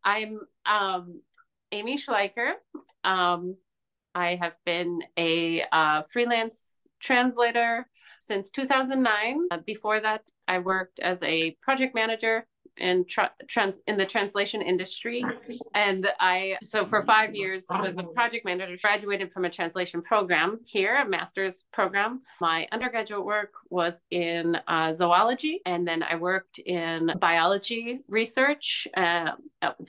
I'm Amy Schleicher. I have been a freelance translator since 2009. Before that, I worked as a project manager in the translation industry. And so for 5 years, was a project manager, graduated from a translation program here, a master's program. My undergraduate work was in zoology, and then I worked in biology research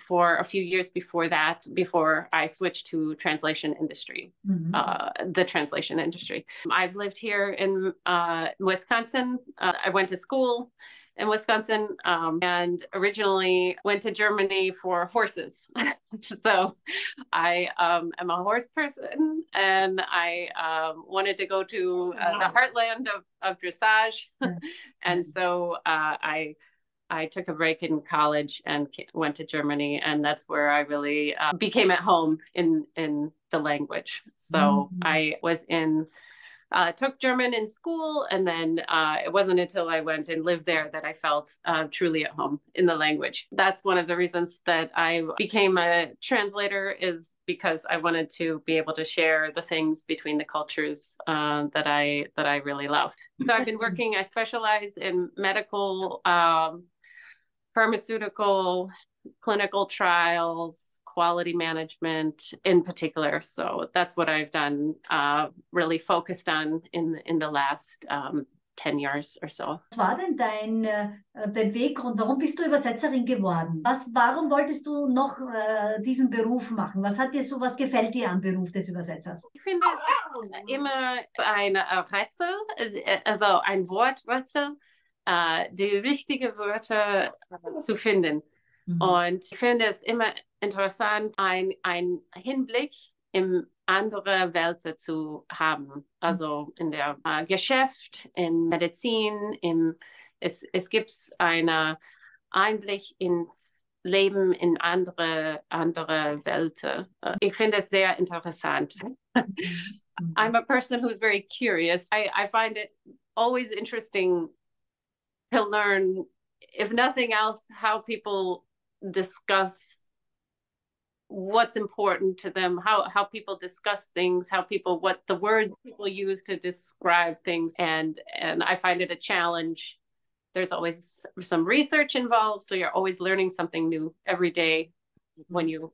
for a few years before that, before I switched to translation industry, the translation industry. I've lived here in Wisconsin. I went to school in Wisconsin, and originally went to Germany for horses. So I am a horse person, and I wanted to go to the heartland of dressage. And so I took a break in college and went to Germany, and that's where I really became at home in the language. So I was took German in school, and then it wasn't until I went and lived there that I felt truly at home in the language. That's one of the reasons that I became a translator, is because I wanted to be able to share the things between the cultures that I really loved. So I've been working, I specialize in medical, pharmaceutical, clinical trials, quality management in particular. So that's what I've done, really focused on in the last 10 years or so. Was war denn dein Beweggrund? Warum bist du Übersetzerin geworden? Warum wolltest du noch diesen Beruf machen? Was gefällt dir am Beruf des Übersetzers? Ich finde es immer ein Rätsel, also ein Worträtsel, die richtigen Wörter zu finden. Und ich finde es immer interessant, einen Hinblick in andere Welten zu haben. Also in der Geschäft, in Medizin, es gibt einen Einblick ins Leben in andere Welten. Ich finde es sehr interessant. I'm a person who's very curious. I find it always interesting to learn, if nothing else, how people discuss what's important to them, how people discuss things, what the words people use to describe things. And I find it a challenge. There's always some research involved, so you're always learning something new every day when you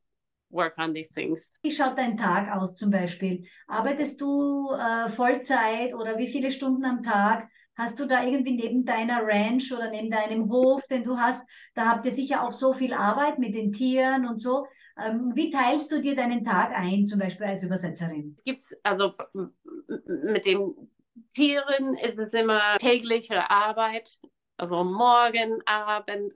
work on these things. Wie schaut dein Tag aus zum Beispiel? Arbeitest du Vollzeit oder wie viele Stunden am Tag? Hast du da irgendwie neben deiner Ranch oder neben deinem Hof, den du hast, da habt ihr sicher auch so viel Arbeit mit den Tieren und so. Wie teilst du dir deinen Tag ein, zum Beispiel als Übersetzerin? Also mit den Tieren ist es immer tägliche Arbeit, also morgen, Abend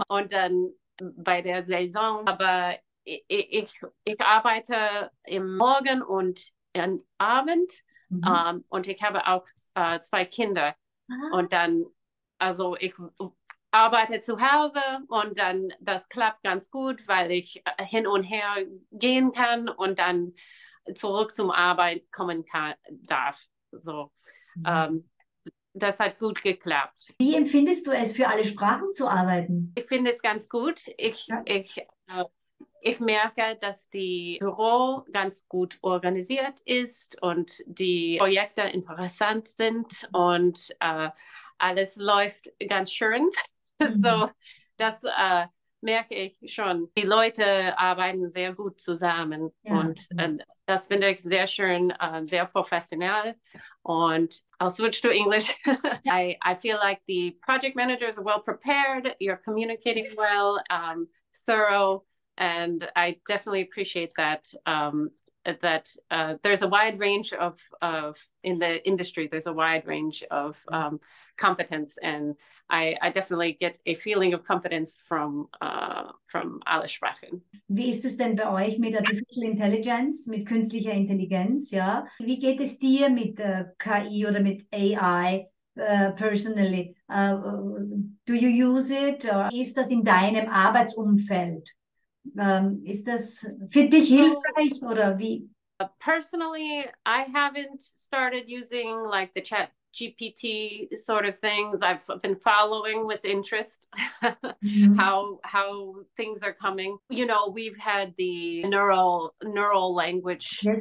und dann bei der Saison. Aber ich arbeite im Morgen und am Abend. Und ich habe auch 2 Kinder. Und dann, also ich arbeite zu Hause und dann, das klappt ganz gut, weil ich hin und her gehen kann und dann zurück zum Arbeit kommen darf. So, das hat gut geklappt. Wie empfindest du es, für alle Sprachen zu arbeiten? Ich finde es ganz gut. Ich merke, dass die Büro ganz gut organisiert ist und die Projekte interessant sind und alles läuft ganz schön. So, das merke ich schon. Die Leute arbeiten sehr gut zusammen und das finde ich sehr schön, sehr professionell. Und I'll switch to English. I feel like the project managers are well prepared. You're communicating well, thorough. And I definitely appreciate that, there's a wide range of in the industry, there's a wide range of competence. And I definitely get a feeling of competence from alle Sprachen. Wie ist es denn bei euch mit Artificial Intelligence, mit künstlicher Intelligenz? Ja? Wie geht es dir mit KI oder mit AI? Personally, do you use it? Or ist das in deinem Arbeitsumfeld? Ist das für dich hilfreich oder wie? Personally, I haven't started using like the GPT sort of things. I've been following with interest how things are coming. You know, we've had the neural language Yes.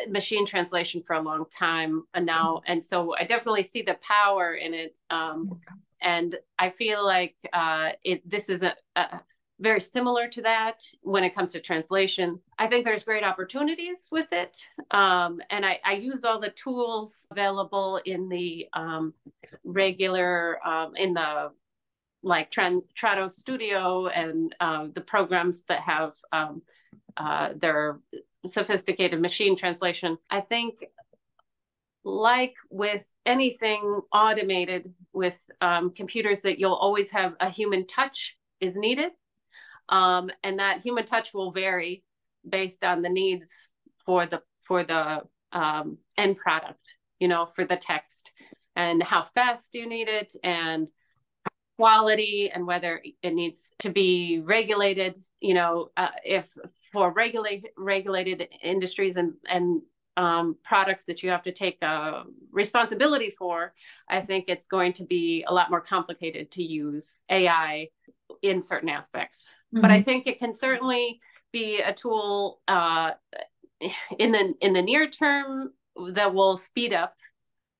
machine translation for a long time now, and so I definitely see the power in it. And I feel like this is a very similar to that when it comes to translation. I think there's great opportunities with it. And I use all the tools available in the regular, in the like Trado Studio and the programs that have their sophisticated machine translation. I think like with anything automated with computers, that you'll always have a human touch is needed. And that human touch will vary based on the needs for the end product, you know, for the text, and how fast you need it, and quality, and whether it needs to be regulated, you know, if for regulated industries and products that you have to take responsibility for, I think it's going to be a lot more complicated to use AI in certain aspects. But I think it can certainly be a tool in the near term that will speed up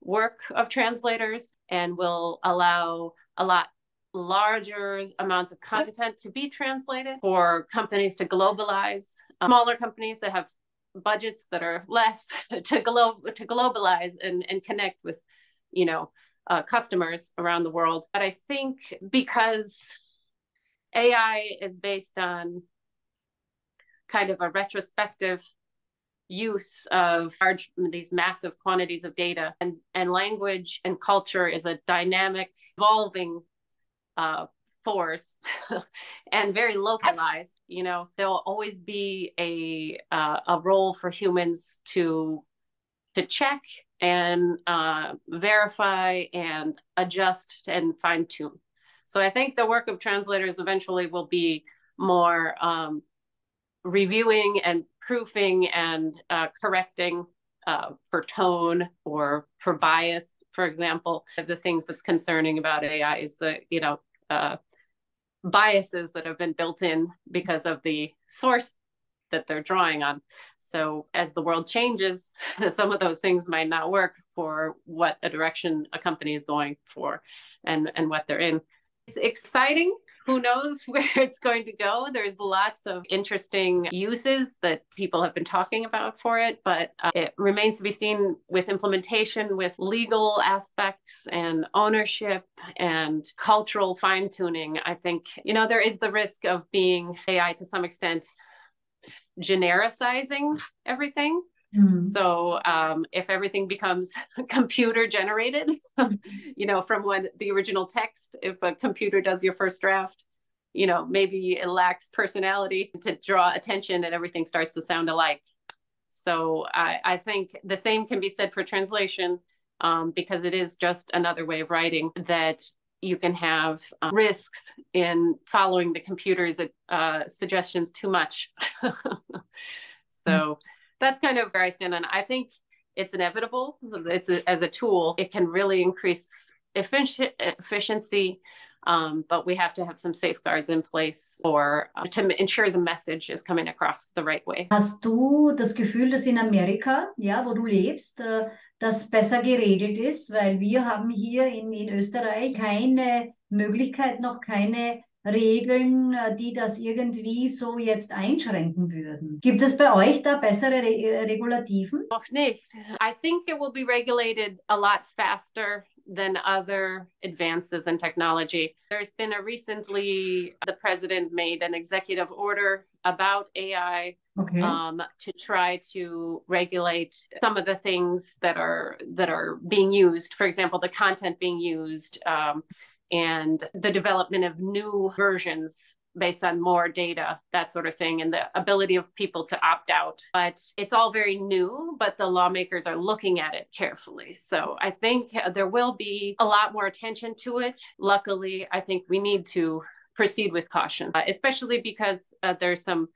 work of translators and will allow a lot larger amounts of content to be translated for companies to globalize. Smaller companies that have budgets that are less to globalize and connect with, you know, customers around the world. But I think because AI is based on kind of a retrospective use of these massive quantities of data, and language and culture is a dynamic, evolving force and very localized. You know, there'll always be a role for humans to check and verify and adjust and fine tune. So I think the work of translators eventually will be more reviewing and proofing and correcting for tone or for bias, for example. The things that's concerning about AI is the, you know, biases that have been built in because of the source that they're drawing on. So as the world changes, some of those things might not work for what a direction a company is going for and what they're in. It's exciting. Who knows where it's going to go? There's lots of interesting uses that people have been talking about for it, but it remains to be seen with implementation, with legal aspects and ownership and cultural fine-tuning. I think, you know, there is the risk of being AI to some extent genericizing everything. So if everything becomes computer generated, you know, from when the original text, if a computer does your first draft, you know, maybe it lacks personality to draw attention and everything starts to sound alike. So I think the same can be said for translation, because it is just another way of writing, that you can have risks in following the computer's suggestions too much. So that's kind of where I stand on it. I think it's inevitable. As a tool, it can really increase efficiency, but we have to have some safeguards in place to ensure the message is coming across the right way. Hast du das Gefühl, dass in Amerika, ja, wo du lebst, das besser geregelt ist? Weil wir haben hier in Österreich keine Möglichkeit, noch keine Regeln, die das irgendwie so jetzt einschränken würden. Gibt es bei euch da bessere Regulativen? Noch nicht. I think it will be regulated a lot faster than other advances in technology. There's been the president made an executive order about AI, okay, to try to regulate some of the things that are being used. For example, the content being used, and the development of new versions based on more data, that sort of thing, and the ability of people to opt out. But it's all very new, but the lawmakers are looking at it carefully. So I think there will be a lot more attention to it. Luckily, I think we need to proceed with caution, especially because there's some,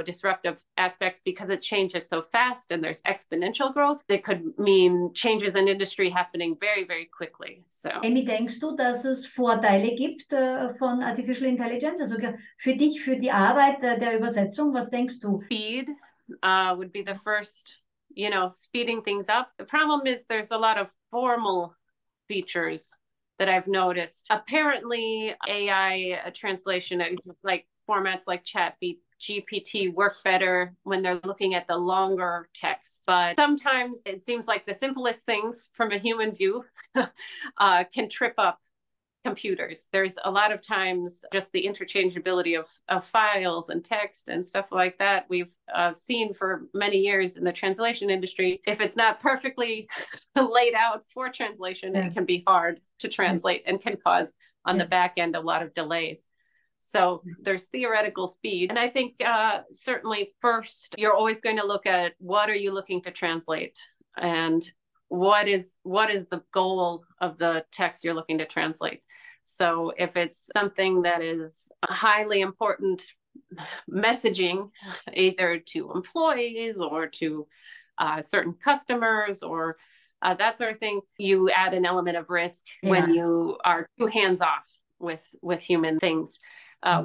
disruptive aspects because it changes so fast and there's exponential growth. It could mean changes in industry happening very, very quickly. So, Amy, denkst du, dass es Vorteile gibt von Artificial Intelligence? Also für dich, für die Arbeit der Übersetzung, was denkst du? Speed would be the first, speeding things up. The problem is there's a lot of formal features that I've noticed. Apparently, AI translation, like formats like GPT work better when they're looking at the longer text. But sometimes it seems like the simplest things from a human view can trip up computers. There's a lot of times just the interchangeability of files and text and stuff like that we've seen for many years in the translation industry. If it's not perfectly laid out for translation, it can be hard to translate and can cause on the back end a lot of delays. So there's theoretical speed. And I think certainly first, you're always going to look at what are you looking to translate and what is the goal of the text you're looking to translate. So if it's something that is highly important messaging, either to employees or to certain customers or that sort of thing, you add an element of risk when you are too hands-off with human things.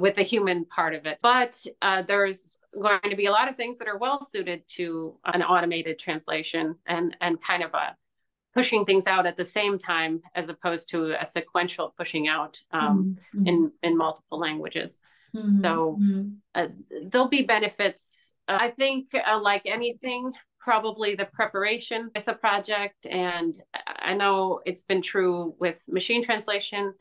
With the human part of it. But there's going to be a lot of things that are well suited to an automated translation and kind of pushing things out at the same time as opposed to a sequential pushing out in multiple languages. So there'll be benefits. I think like anything, probably the preparation with a project. And I know it's been true with machine translation,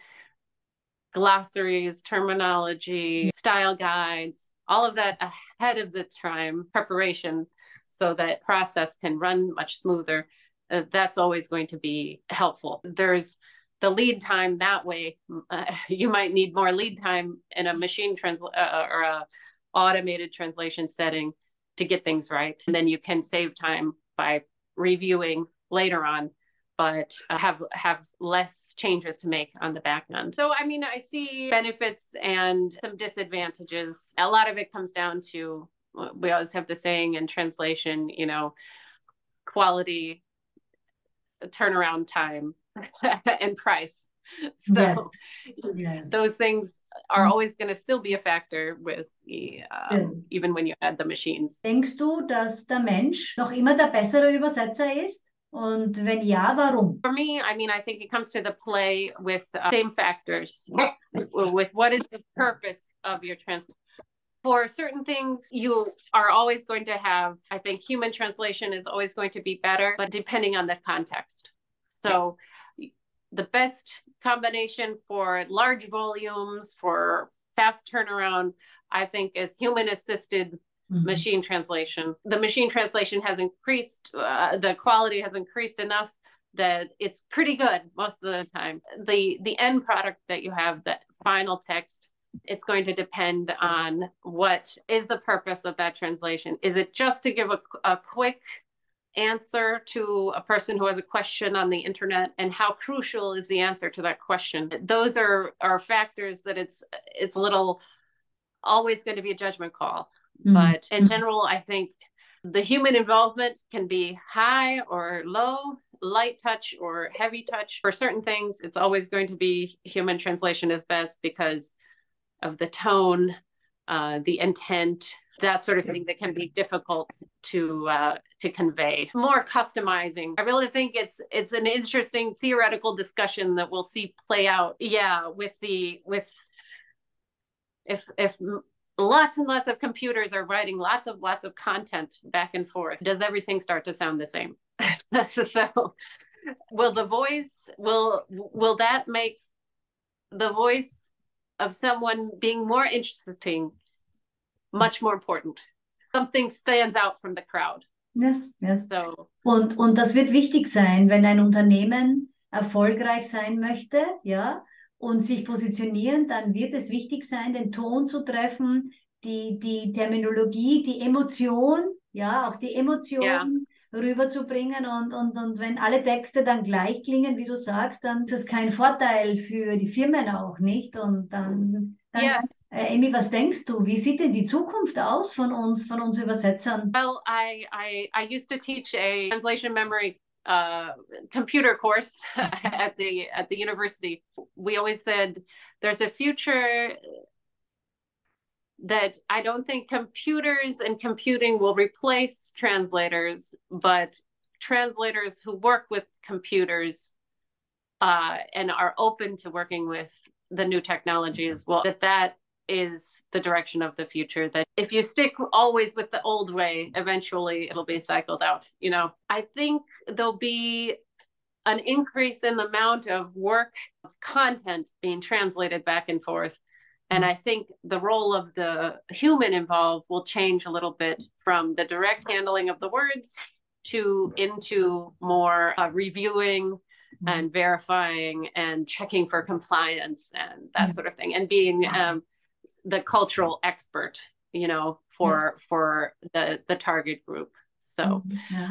glossaries, terminology, style guides, all of that ahead of the time, preparation, so that process can run much smoother. That's always going to be helpful. There's the lead time that way. You might need more lead time in a machine or a automated translation setting to get things right. And then you can save time by reviewing later on, but have less changes to make on the back end. So, I mean, I see benefits and some disadvantages. A lot of it comes down to, we always have the saying in translation, quality, turnaround time, and price. So those things are always going to still be a factor with even when you add the machines. Denkst du, dass der Mensch noch immer der bessere Übersetzer ist? Und wenn ja, warum? For me, I mean, I think it comes to the play with same factors, with what is the purpose of your translation. For certain things, you are always going to have, I think human translation is always going to be better, but depending on the context. So the best combination for large volumes, for fast turnaround, I think is human-assisted machine translation. The machine translation has increased, the quality has increased enough that it's pretty good most of the time. The end product that you have, that final text, it's going to depend on what is the purpose of that translation. Is it just to give a quick answer to a person who has a question on the internet, and how crucial is the answer to that question? Those are factors that it's a little always going to be a judgment call. But in general, I think the human involvement can be high or low, light touch or heavy touch. For certain things, it's always going to be human translation is best because of the tone, the intent, that sort of thing that can be difficult to convey. More customizing. I really think it's an interesting theoretical discussion that we'll see play out. Yeah, if lots and lots of computers are writing lots of content back and forth, does everything start to sound the same? So will that make the voice of someone being more interesting much more important? Something stands out from the crowd. Yes. So. Und das wird wichtig sein, wenn ein Unternehmen erfolgreich sein möchte, ja, und sich positionieren, dann wird es wichtig sein, den Ton zu treffen, die Terminologie, die Emotion, ja, auch die Emotion rüberzubringen. Und wenn alle Texte dann gleich klingen, wie du sagst, dann ist es kein Vorteil für die Firmen auch nicht. Und dann Amy, was denkst du? Wie sieht denn die Zukunft aus von uns Übersetzern? Well, I used to teach a translation memory computer course at the university. We always said there's a future that I don't think computers and computing will replace translators, but translators who work with computers and are open to working with the new technology as well, that is the direction of the future. That if you stick always with the old way, eventually it'll be cycled out. You know, I think there'll be an increase in the amount of work of content being translated back and forth. And I think the role of the human involved will change a little bit from the direct handling of the words into more reviewing and verifying and checking for compliance and that sort of thing, and being the cultural expert, you know, for the target group. So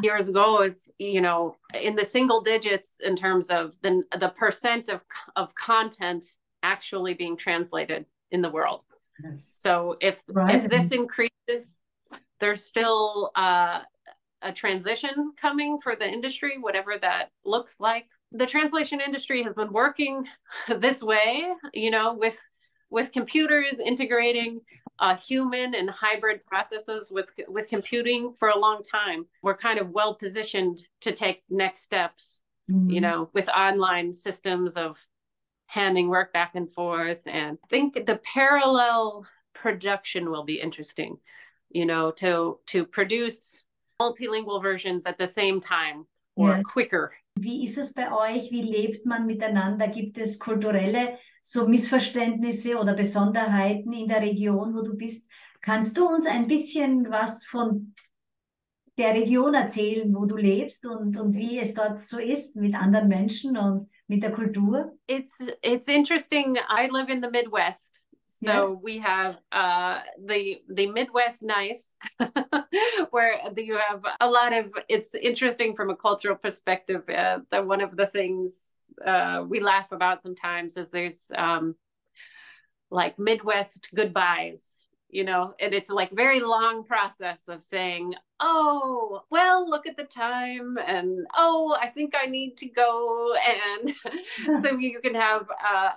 years ago is, you know, in the single digits in terms of the percent of content actually being translated in the world. Yes. So if this increases, there's still a transition coming for the industry, whatever that looks like. The translation industry has been working this way, you know, with computers integrating human and hybrid processes with computing for a long time. We're kind of well positioned to take next steps, you know, with online systems of handing work back and forth. And I think the parallel production will be interesting, you know, to produce multilingual versions at the same time or quicker. Wie ist es bei euch? Wie lebt man miteinander? Gibt es kulturelle so Missverständnisse oder Besonderheiten in der Region, wo du bist? Kannst du uns ein bisschen was von der Region erzählen, wo du lebst und wie es dort so ist mit anderen Menschen und mit der Kultur? It's interesting. I live in the Midwest. So we have the Midwest nice, where you have a lot of, it's interesting from a cultural perspective. One of the things we laugh about sometimes is there's like Midwest goodbyes, you know, and it's like very long process of saying, oh, well, look at the time, and oh, I think I need to go. And so you can have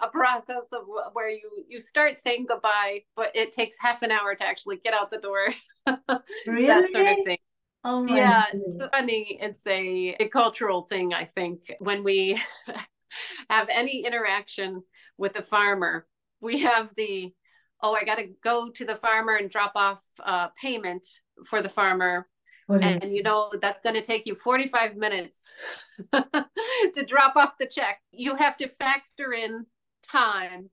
a process of where you start saying goodbye, but it takes half an hour to actually get out the door. Really? That sort of thing. Oh my yeah, God. It's funny. It's a cultural thing, I think. When we have any interaction with a farmer, we have I got to go to the farmer and drop off payment for the farmer. And, you know, that's going to take you 45 minutes to drop off the check. You have to factor in time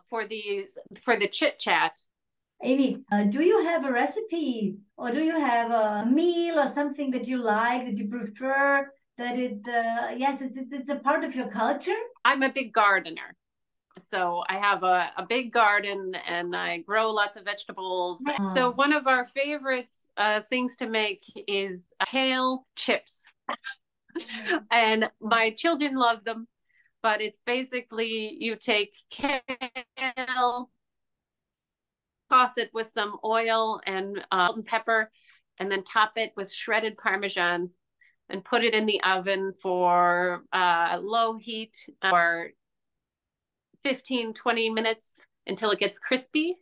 for the chit chat. Amy, do you have a recipe, or do you have a meal or something that you like, that you prefer, that it's a part of your culture? I'm a big gardener. So I have a big garden and I grow lots of vegetables. So one of our favorites things to make is kale chips. And my children love them, but it's basically you take kale, toss it with some oil and salt and pepper, and then top it with shredded Parmesan and put it in the oven for low heat for 15-20 minutes until it gets crispy.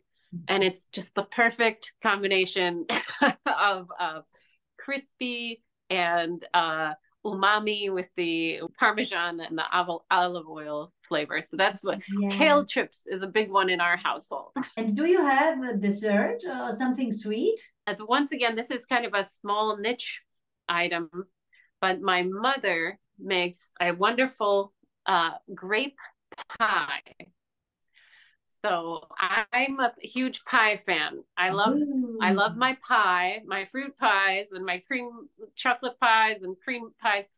And it's just the perfect combination of crispy and umami with the Parmesan and the olive oil flavor. So that's what kale chips is a big one in our household. And do you have a dessert or something sweet? Once again, this is kind of a small niche item, but my mother makes a wonderful grape pie. So I'm a huge pie fan. I love my pie, my fruit pies and my chocolate pies and cream pies.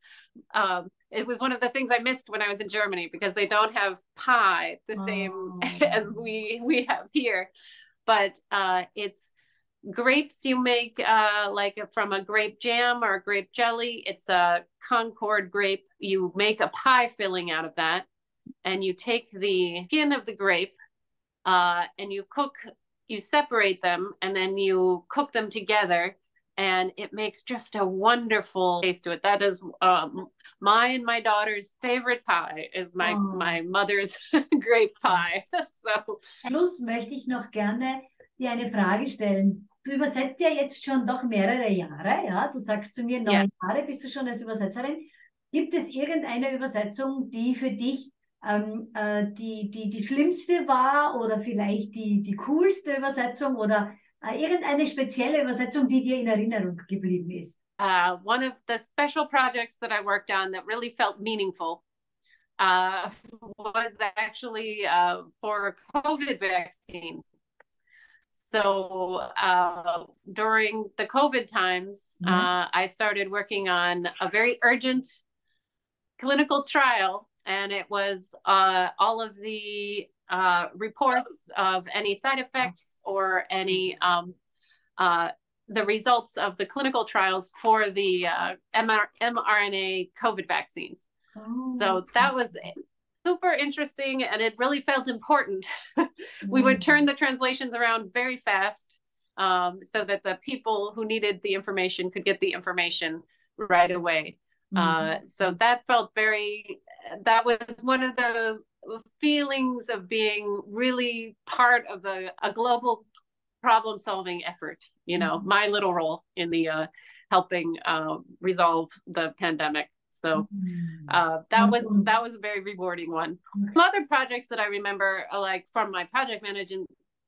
It was one of the things I missed when I was in Germany, because they don't have pie the same as we have here. But it's grapes you make like from a grape jam or a grape jelly. It's a Concord grape. You make a pie filling out of that, and you take the skin of the grape and you separate them, and then you cook them together, and it makes just a wonderful taste to it. That is my and my daughter's favorite pie is my mother's grape pie. So. Schluss möchte ich noch gerne dir eine Frage stellen. Du übersetzt ja jetzt schon doch mehrere Jahre, ja? Du sagst zu mir, 9 Jahre bist du schon als Übersetzerin. Gibt es irgendeine Übersetzung, die für dich die schlimmste war oder vielleicht die coolste Übersetzung oder irgendeine spezielle Übersetzung, die dir in Erinnerung geblieben ist? One of the special projects that I worked on that really felt meaningful was actually for a COVID vaccine. So during the COVID times, I started working on a very urgent clinical trial, and it was all of the reports of any side effects or any the results of the clinical trials for the mRNA COVID vaccines. So that was super interesting, and it really felt important. We would turn the translations around very fast so that the people who needed the information could get the information right away. So that felt that was one of the feelings of being really part of a global problem-solving effort, my little role in the helping resolve the pandemic. So that was a very rewarding one. Some other projects that I remember, like from my project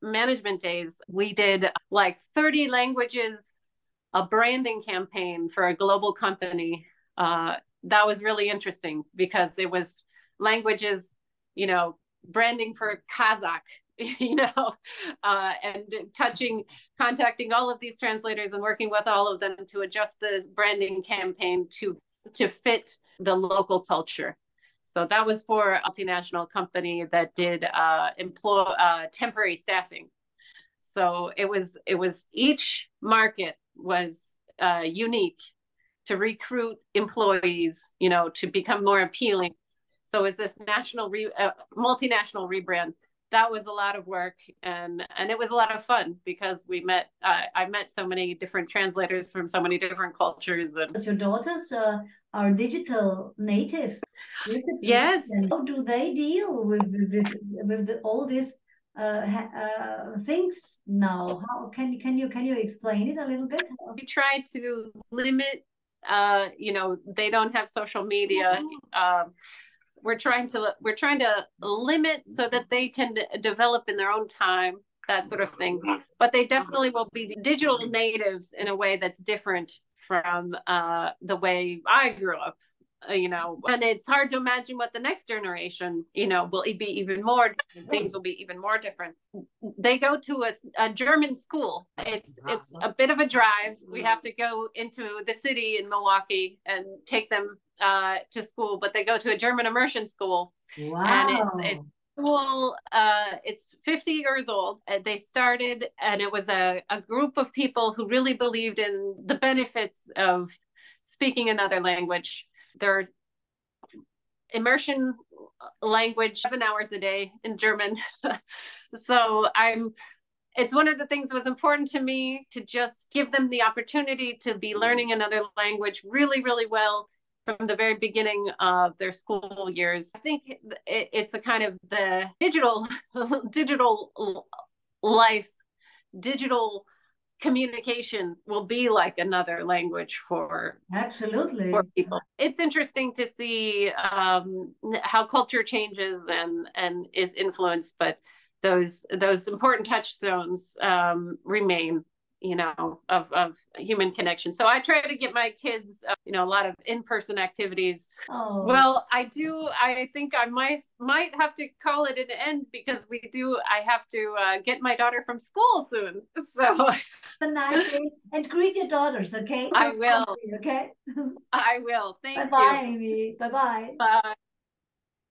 management days, we did like 30 languages, a branding campaign for a global company. That was really interesting because it was languages, branding for Kazakh, and contacting all of these translators and working with all of them to adjust the branding campaign to fit the local culture. So that was for a multinational company that did employ temporary staffing. So it was each market was unique to recruit employees, to become more appealing. So is this multinational rebrand. That was a lot of work, and it was a lot of fun because I met so many different translators from so many different cultures. And your daughters are digital natives. Yes. How do they deal with all these things now? How can you explain it a little bit? We try to limit. They don't have social media. We're trying to limit so that they can develop in their own time, that sort of thing. But they definitely will be digital natives in a way that's different from the way I grew up. And it's hard to imagine what the next generation, will be even more, things will be even more different. They go to a German school. It's a bit of a drive. We have to go into the city in Milwaukee and take them to school, but they go to a German immersion school. Wow. And it's school, it's 50 years old. They started, and it was a group of people who really believed in the benefits of speaking another language. There's immersion language 7 hours a day in German. So it's one of the things that was important to me to just give them the opportunity to be learning another language really, really well from the very beginning of their school years. I think it's a kind of the digital life, digital communication will be like another language for people. It's interesting to see how culture changes and is influenced, but those important touchstones remain, of human connection. So I try to get my kids, a lot of in-person activities. Oh. Well, I think I might have to call it an end because I have to get my daughter from school soon. So have a nice day and greet your daughters, okay? I will. Okay? I will. Thank you. Bye-bye, Amy. Bye-bye. Bye.